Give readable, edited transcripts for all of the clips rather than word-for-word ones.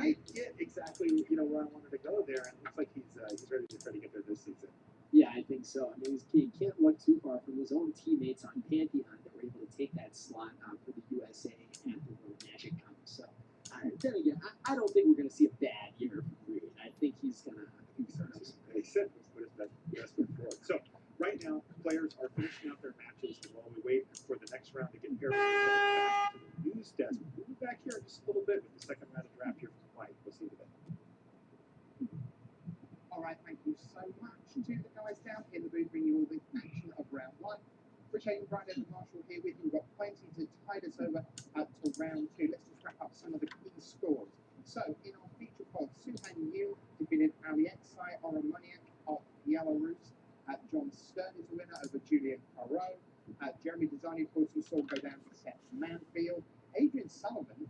quite get exactly where I wanted to go there, and it looks like he's ready to try to get there this season. Yeah, I think so. I mean, he can't look too far from his own teammates on Pantheon that were able to take that slot for the USA and the World Magic Cup. So, then again, I don't think we're going to see a bad year from Reed. I think he's going to. He said he's put his best foot forward. So right now, players are finishing out their matches while we wait for the next round to get paired back to the news desk. We'll be back here in just a little bit with the second round of draft here from Mike. We'll see you then. All right, thank you so much to the guys down in the booth bringing you all the action of round one. Appreciate Brian and Marshall here with you. We've got plenty to tide us over to round two. Let's just wrap up some of the key scores. So, in our feature pod, Suhan Yu defeated Alexei Oromoniak of Belarus. John Stern is the winner over Julian Perot. Jeremy Desani, of course, we saw go down to Seth Manfield. Adrian Sullivan,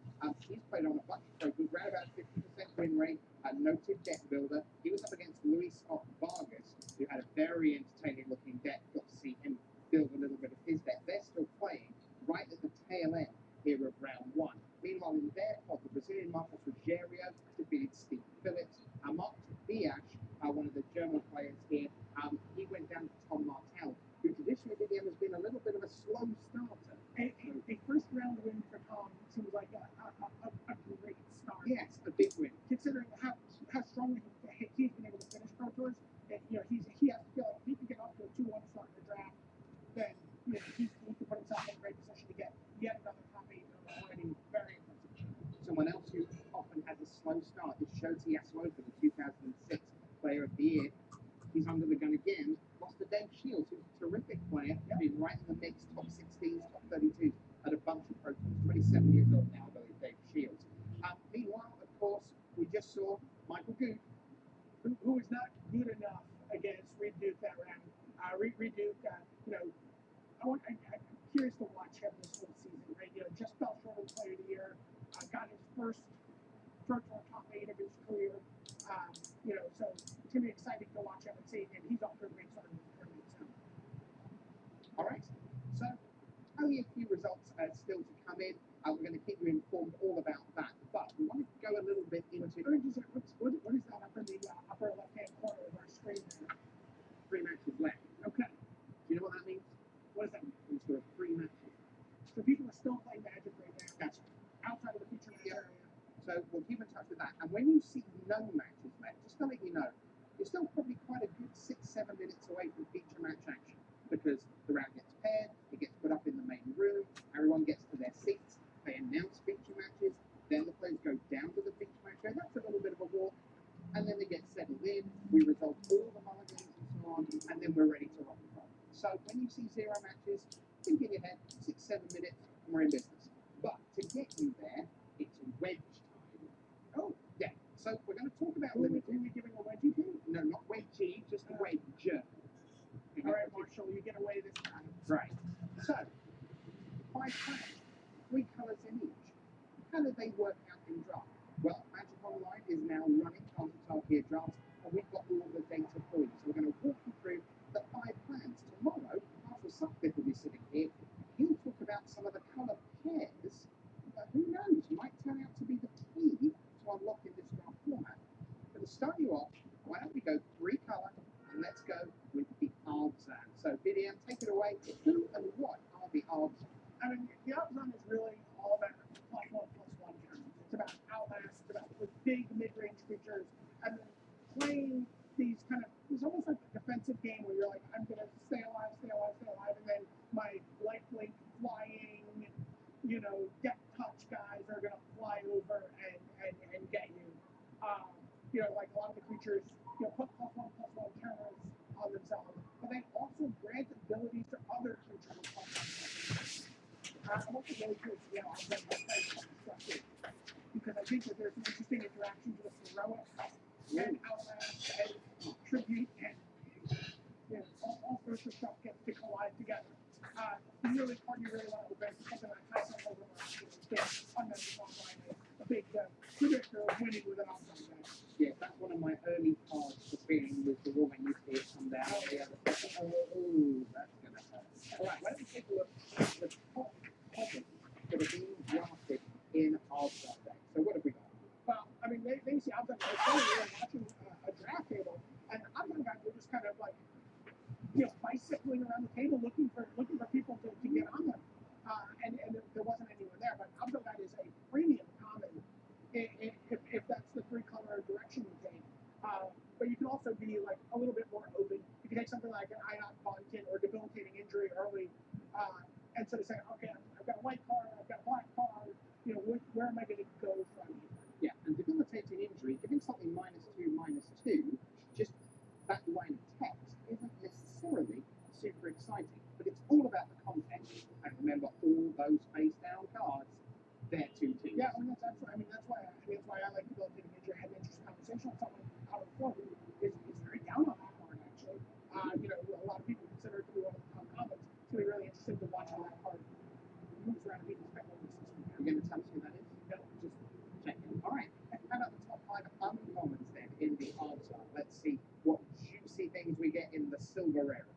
he's played on a bunch of programs, ran about 50% win rate, a noted deck builder. He was up against Luis Scott Vargas, who had a very entertaining looking deck. Got to see him build a little bit of his deck. They're still playing right at the tail end here of round one. Meanwhile, in their pod, the Brazilian Marcos Rogério defeated Steve Phillips. Mark Biash, one of the German players here, he went down to Tom Martell, who traditionally has been a little bit of a slow starter. A first round win for Tom seems like a great start. Yes, a big win. Considering how strongly he's been able to finish Pro Tours, he has to feel like if he can get off to a 2-1 start in the draft, then he can put himself in a great position to get yet another top 8 already. Very impressive. Someone else who often has a slow start is Shoti Yasuoka, the 2006 Player of the Year. He's under the gun again. Lost to Dave Shields, who's a terrific player. Been right in the mix, top 16s, top 32s at a bunch of Pro Tours. 27 years old now, I believe, Dave Shields. Meanwhile, of course, we just saw Michael Good, who is not good enough against Reed Duke that round. Reed Duke, I'm curious to watch him this whole season. Right? Just fell short of the Player of the Year. Got his first Pro Tour top 8 of his career. So it's gonna be exciting to watch him and see. And he's off to a great start in his tournament. So. All right. So only a few results still to come in. We're going to keep you informed all about that. But we want to go a little bit into what is that up in the upper left-hand corner of our screen there? 3 matches left. Okay. Do you know what that means? What does that mean? It's for 3 matches. So people are still playing Magic right now. That's outside of the feature match area. So we'll keep in touch with that. And when you see no matches left, just to let you know, you're still probably quite a good 6-7 minutes away from feature match action, because the round gets paired, it gets put up in the main room, everyone gets to their seats, they announce feature matches, then the players go down to the feature match area. That's a little bit of a walk, and then they get settled in, we resolve all the holidays and so on, and then we're ready to rock and roll. So when you see 0 matches, think in your head, 6-7 minutes, and we're in business. But to get you there, it's wedge time. Oh, yeah. So we're going to talk about limited. Are we giving a wedgie to? No, not wedgie, just a wedge. All right, Marshall, you get away this time. Right. So, 5 plans, 3 colors in each. How do they work out in draft? Well, Magic Online is now running Target drafts, and we've got all the data for you. So we're going to walk you through the 5 plans. Tomorrow, Marshall Sutcliffe will be sitting here. He'll talk about some of the color pairs, but who knows, might turn out to be the key to unlocking this draft format. But to start you off, why don't we go 3 color, and let's go with the Arbzan. So, Vivian, take it away. Who and what are the Arbzan? I mean, the Arbzan is really all about +1/+1 terms. It's about Outlast, it's about the big mid-range creatures, and then playing these kind of, it's almost like a defensive game where you're like, I'm going to stay alive, and then my lifelink flying, death touch guys are going to fly over and get you. Like a lot of the creatures, put +1/+1 counters on themselves, but they also grant abilities to other creatures with +1/+1. I'm also really curious, I'll get my structured, because I think that there's some interesting interactions with Heroic and Outlast and Tribute and all sorts of stuff gets to collide together. Really party really well with this. Something like Tyson over unmeasured online is a big predictor of winning with an offline match. Yeah, that's one of my early cards for feeling with the War when you see it come down. Oh, that's going to hurt. All right, let me take a look at the top topics that are being drafted in our draft deck. So what have we got? Well, I mean, mean, they see I'm like, watching a draft table, and I'm the guy who just kind of like, bicycling around the table looking for people to get on them. And there wasn't anyone there, but Abdelgad is a premium common if that's the 3-color direction you take. But you can also be like a little bit more open. You can take something like an Ion Bonkin or debilitating injury early, and sort of say, okay, I've got a white card, I've got a black card. Where am I going to go from here? Yeah, and debilitating injury, giving something -2/-2, just that line of text isn't necessarily super exciting, but it's all about the context. And remember, all those face down cards, they're 2 teams. Yeah, that's why I like debilitating injury. I had an interesting conversation with someone out of the floor who is very down on that card actually. A lot of people consider it to be one of the top commons. It's going to be really interesting to watch how that card moves around people's spectrum system. You're going to tell us who that is? No, just checking. All right. How about the top 5 uncommons then in the answer? Let's see what juicy things we get in the silver rarity.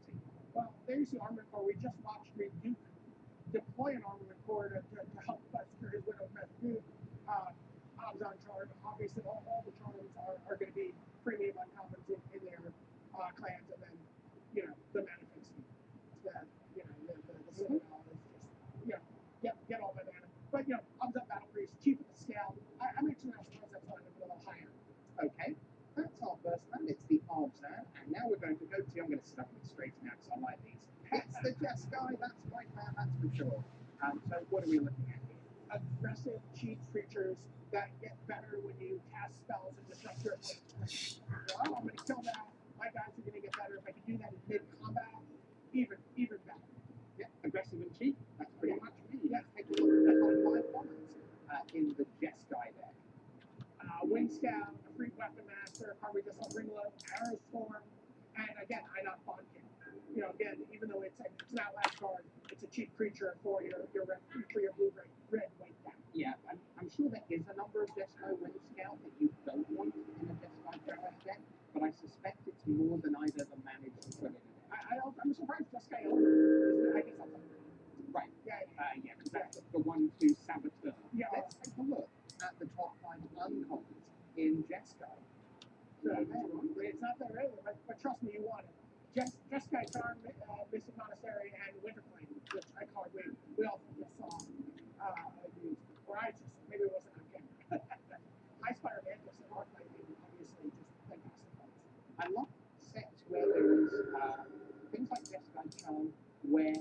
Well, there's the armament core. We just watched Duke deploy an armament core to help secure his Widow Duke. Obzon charm. Obviously, all the charms are going to be premium uncommons in their clans, and then the manifesting. The Citadel is just get all my mana. But Obzon Battle Priest, chief of the scale. I'm actually not surprised that's not a little higher. Okay. That's our first round. It's the Obzan, and now we're going to go to. I'm going to stuff it straight now because I like these. It's the Jeskai. That's my man. That's for sure. So what are we looking at here? Aggressive, cheap creatures that get better when you cast spells and disrupt your opponent's play. I'm going to kill that. My guys are going to get better. If I can do that in mid-combat, even better. Yeah, aggressive and cheap. That's pretty much me. Let's take a look at the top 5 commons in the Jeskai deck. Wind Scout, a free weapon master, probably just a Ringlow, Arrow Storm, and again, Ion Bonkin. Again, even though it's an outlast card, it's a cheap creature for your blue-red white down. Yeah, I'm sure there is a number of Jeskai Wind Scout that you don't want in a Jeskai Prowess deck, but I suspect it's more than I've ever managed to put in a deck. I'm surprised Jeskai owns it. I guess that's right. Yeah, because that's the 1/2 Saboteur. Yeah. Let's take a look at the top 5 uncommons in Jeskai. So, it's not that really, but trust me, you want it. Jeskai Charm, Mystic Monastery, and Winterflame, which I called we all just saw used. Or I just, maybe it wasn't on camera. High Spire Mantis and Arclight, obviously, just fantastic cards. I love sets where there is things like Jeskai Charm, where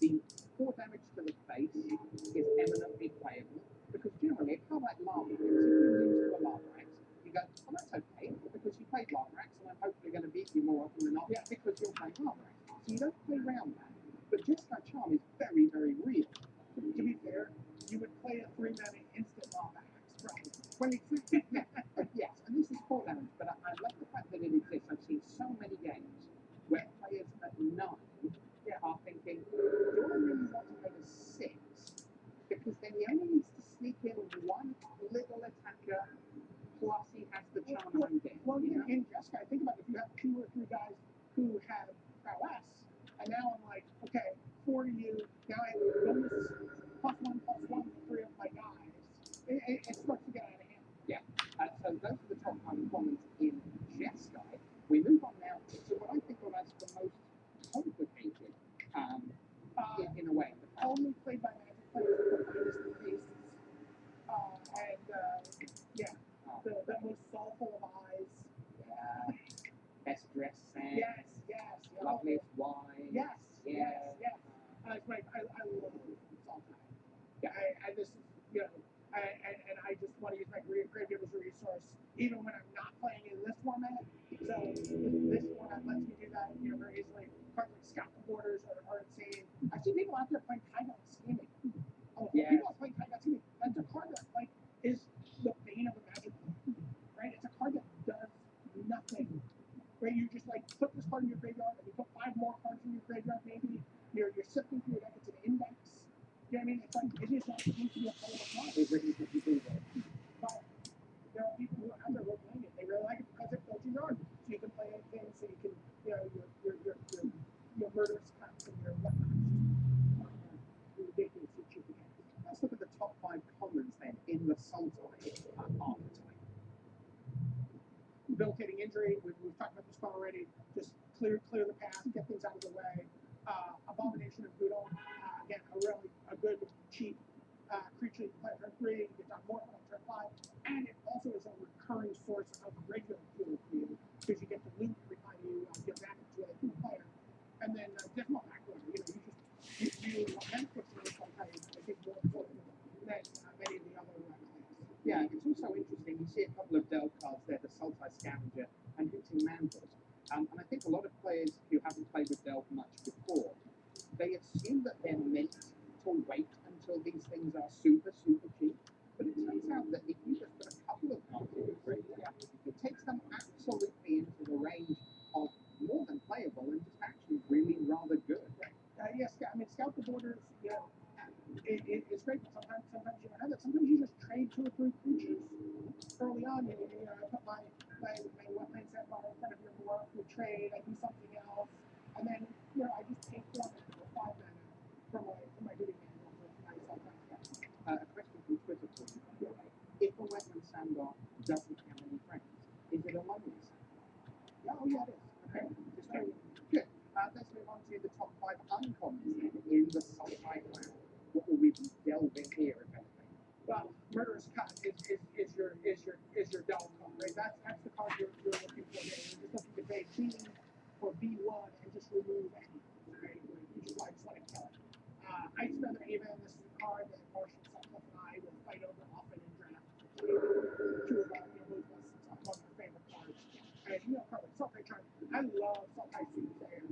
the 4 damage to the face is eminently playable. Because generally, a card like Lavrax, if you lose to a Lavrax, you go, well, that's okay, because you played Lavrax, and I'm hopefully going to beat you more often than not because you're playing Lavrax. So you don't play around that. But Jeskai Charm is very, very real. To be fair, you would play a 3-mana instant Lavrax, probably. Well, exactly. Yes, and this is 4 damage, but I love the fact that it exists. I've seen so many games where players at 9 are thinking, do I really want to go to 6? Because then he only needs to sneak in one little attacker, plus he has the charm undead. Well, in Jeskai, think about it. If you have 2 or 3 guys who have prowess, and now I'm like, okay, 4 to you, now I have bonus +1/+1 for 3 of my guys. It starts to get out of hand. Yeah. So those are the top uncommons in Jeskai. We move on now to what I think of as the most complicated, in a way. Only played by Magic players with the finest of tastes. The most soulful of eyes. Yeah. Best dressed Sam. Yes. Loveliest wine. Yes. It's like, I love Saltai. Yeah. I just, and I just want to use my graveyard as a resource, even when I'm not playing in this format. So this format lets me do that, very easily. Cards like Scout the Borders are insane. I see people out there playing Timeout Scheming. People are playing Timeout Scheming. That's a card that is the bane of a Magic player, right? It's a card that does nothing. Right? You just put this card in your graveyard, and you put 5 more cards in your graveyard. Maybe you're sifting through your deck. It's an index. You know what I mean? It's like it is not supposed to be a playable card. It really is people that. But there are people who are out there who are playing it. They really like it because it fills your yard. So you can play anything. So you can, your murderous cuts and your whatnot. Ridiculous that you can get. Let's look at the top 5 commons then in the Sultai archetype. debilitating injury. We've talked about this card already. Just clear the path, get things out of the way. Abomination of Boodle, again, a good cheap creature you can play on turn 3, you get down more on turn 5, and it also is a recurring source of regular fuel for you because you get to loot every time you get back into a player. And then Dismal Backwater, you benefits from this one I think more important than many of the other classes. Yeah, it's also interesting. You see a couple of Del cards there, the Sultai Scavenger and Hooting Mantle. And I think a lot of players who haven't played with Delve much before, they assume that they're meant to wait until these things are super, super cheap. But it turns out that if you just put a couple of cards in your grade, it takes them absolutely into the range of more than playable and just actually really rather good. Yes, I mean, Scout the Borders, it's great, but sometimes you don't have that. Sometimes you just trade 2 or 3 creatures early on. I put my wetland set bar in front of your board, we trade, I do something else, and then I just take 4 mana or 5 mana from my Hooting Mantle for my Sultai Scavenger. A question from Twitter for you, by the way. If a wetland sandbar doesn't have any friends, is it a lonely sandbar? Oh, yeah, it is. Okay. Just very good. Let's move on to the top 5 uncommons then in the Sultai clan. What will we be delving here, if anything? Well, Murderous Cut is your Delve card, right? That's the card you're looking for there. You're just looking to pay B or B1 and just remove any, right? You just want to kill it. Ice Feather Haven, this is a card that Marshall, Sutcliffe, and I will fight over often in draft. 2 of our, both of us, it's one of our favorite cards. And card like Sultai Charm. I love Sultai Soothsayer.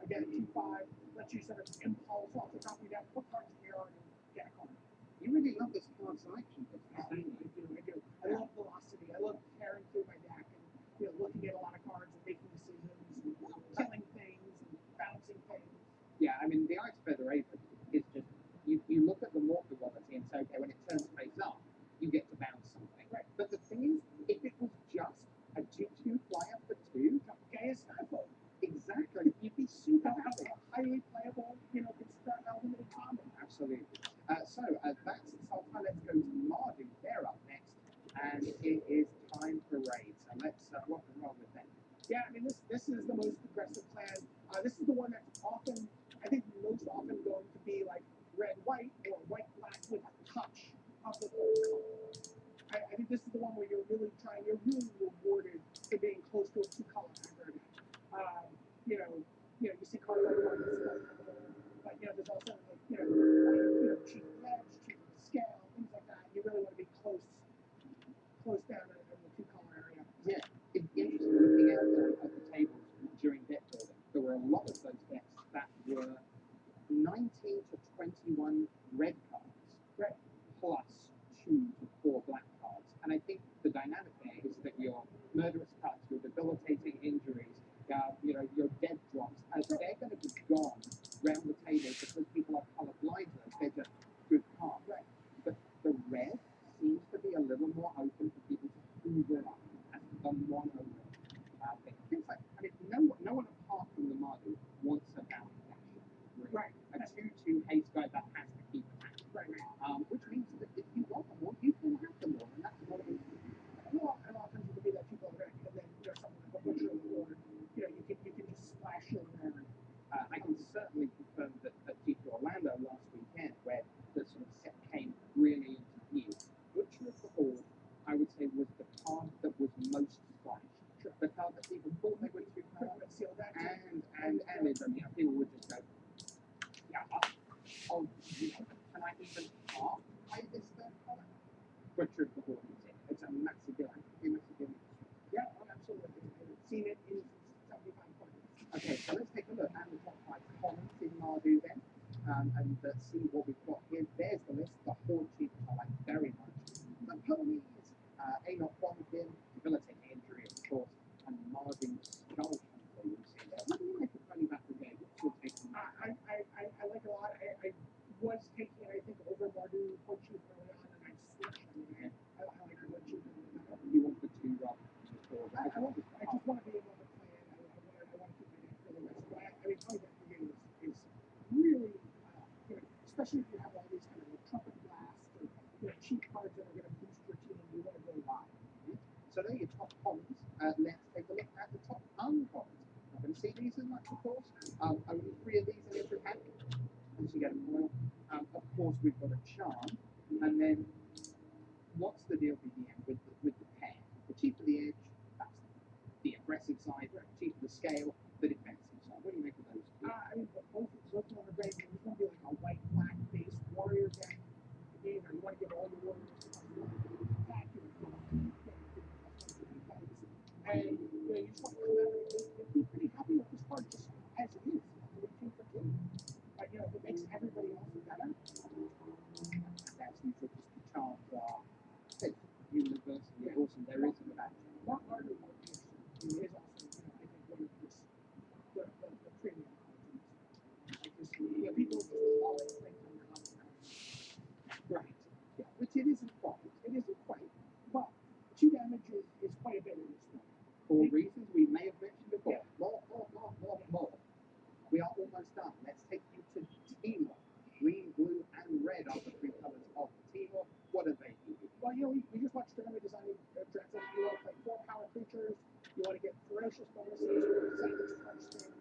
Again, 2/5, lets you sort of impulse off the top of your deck, put cards in your yard, and get a card. You really love this card selection, I do. I love velocity. I love tearing through my deck and looking at a lot of cards and making decisions, and killing things and bouncing things. Yeah, I mean, the Ice Feather Raven is just, you look at the morph velocity and say, okay, when it turns face up, you get to bounce something. Right. But the thing is, if it was just a 2/2 flyer for 2, Okay, it's Skyfall. exactly, you'd be super happy. Highly playable, construct limited common. Absolutely. That's Sultai. Let's go to Mardu. They're up next. And it is time for raids. So let's rock and roll with them. Yeah, I mean, this is the most aggressive clan. This is the one that's often, I think, most often going to be like red-white or white-black with a touch of the third color. I think this is the one where you're really rewarded for being close to a 2-color aggregate. You see cards like but there's also cheap ledge, cheap scale, things like that. You really want to be close down in the 2-color area. Yeah, it's interesting looking out at the tables during deck building. There were a lot of those decks that were 19 to 21 red cards, Right. plus 2 to 4 black cards. And I think the dynamic there is that your murderous cuts, your debilitating injuries, your dead drops, they're going to be gone round the table because people are colorblind to them. They're just good cards. Right. But the red seems to be a little more open for people to hoover up as the mono red thing. Things like, I mean, no one apart from the Mardu wants a bounty action. Really. Right. A 2/2 haste guy that has to keep it. Right. Which means that if you want them all, you can have them all, and that's what it is. And a lot of times it could be that 2-color deck, and then something like a Butcher of the Board. You can just splash in there. I can certainly confirm that at GP Orlando last weekend, where the sort of set came really into view, Butcher of the Horde, I would say, was the card that was most splashed. Sure. The card that people thought they were too hard, Seal that. and people would just go, yeah, can I even play this third color? Butcher of the Horde is it. It's a massive deal. Yeah, absolutely. I've seen it in 75 points. Okay, so let's take a look at the top 5 commons in Mardu then, and let's see what we've got here. There's the list. The Horde Chief, I like very much. The ponies, Anok Bonkin, debilitating injury, of course, and Mardu Skull Hunter, you see there. What do you like of Pony Battle Game? What's your take on that? I like it a lot. I was taking it, I think, over Mardu Horde Chief early on, and I switched. I like Horde Chief. You want the 2 rather than the 4? I just want to be able to play it. I want to keep my deck for the rest. But I mean, Pony Battle Game is really, especially if you have all these kind of trumpet blasts or cheap cards that are going to boost your team. You want to go live. So there are your top commons. Let's see these as much, of course. Only 3 of these in every pack. And so you get a foil. Of course, we've got a charm. And then, what's the deal with the end with the pair? The cheaper the edge, that's the aggressive side. The cheaper the scale, the defensive side. What do you make of those two? I mean, but both looking on the range, there's going to be like a white, black based warrior deck. You know, you want to give all your warriors back to the and you know, you just want to come out and be pretty happy with this card just as it is. It's 2 for 2. But you know, if it makes everybody else better, That's the charms are universe. Yeah, awesome. There is a match. what are the warriors is also, you know, I think one of this the premium cards. Like just, you know, people just call it things uncommon. Right. Yeah, which it isn't quite. It isn't quite. But 2 damage is quite a bit in this one. For reasons we may have mentioned before. Yeah. More. We are almost done. Let's take you to Timor. Green, blue, and red are the 3 colors of Timor. What are they? Well, you know, we just watched Jeremy designing drafts. You want to play 4 power creatures. You want to get ferocious bonuses. You want savage punch things.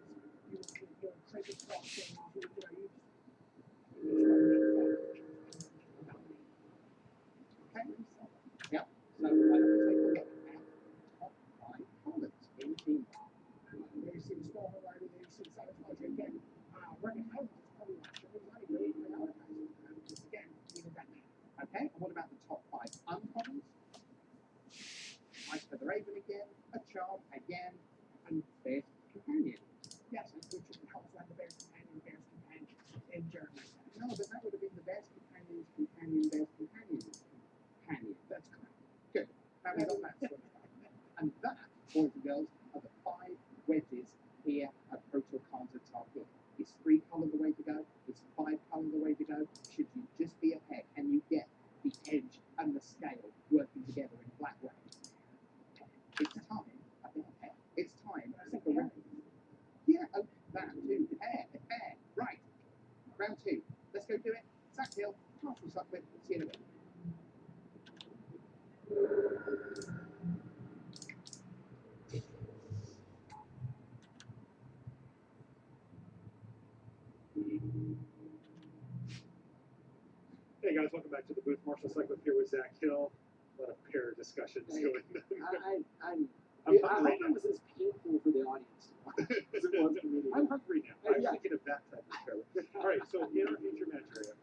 You want crazy strong things. You know, you just Okay. Yep. So why don't we take a look at top 5 colors in Timor? There you see the Storm Rider. There you see the Savage Punch. Again, Rugged Highlands is probably not sure designing really prioritizing. Again, needed that man. Okay. And what about the top 5 uncommons? Ice for the Raven again, a charm again, and Bear's Companion. Yes, which helps run the Bear's Companion, in Jeremy's set. No, but that would have been the Bear's Companion's Companion, Bear's Companion. Companion. That's correct. Good. Now we got that sorted out. And that, boys and girls, are the 5 wedges here at Proto Cards Target. Is 3 color the way to go? Is 5 color the way to go? Should you just be a pair? Can you get the edge and the scale working together in black white? It's time. I think a pair. It's time. I think a round. Yeah, oh, that too. Pair. Right. Round 2. Let's go do it. Zach Hill, Marshall Sutcliffe. See you in a bit. Hey guys, welcome back to the booth. Marshall Cycliffe here with Zach Hill. A lot of pair discussions Hey, going I'm I'm I hungry hope it was as painful for the audience as it was for me. I'm hungry now. I was Yeah. thinking of that type of pair. All right, so in our feature match area,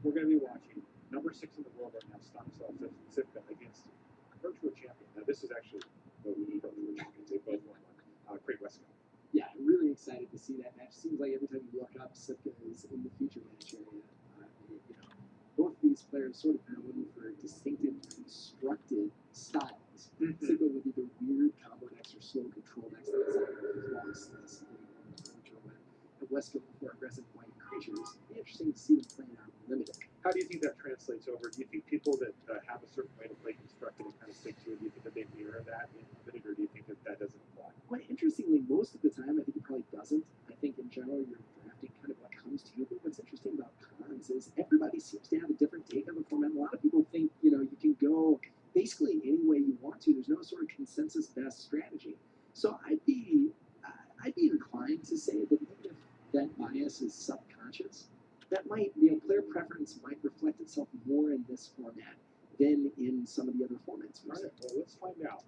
we're going to be watching number 6 in the world right now, Stanislav Sivka against virtual champion. Now this is actually both virtual champions. They both won one. Craig Wesco. Yeah, I'm really excited to see that match. Seems like every time you look up, Sivka is in the feature match area. You know, both these players sort of known for distinctive constructed styles. Sivka with either weird combo decks or slow control decks that lost this virtual, and Wesco for aggressive white creatures. It'd be interesting to see them playing out limited. How do you think that translates over? Do you think people that have a certain way to play constructed and kind of stick to it, do you think that they mirror that in limited, or do you think that that doesn't apply? Well, interestingly, most of the time, I think it probably doesn't. I think in general, you're drafting kind of what comes to you. But what's interesting about cons is everybody seems to have a different take on the format. A lot of people think, you know, you can go basically any way you want to. There's no sort of consensus best strategy. So I'd be inclined to say that even if that bias is subconscious, that might, you know, player preference might reflect itself more in this format than in some of the other formats. All right, well, let's find out.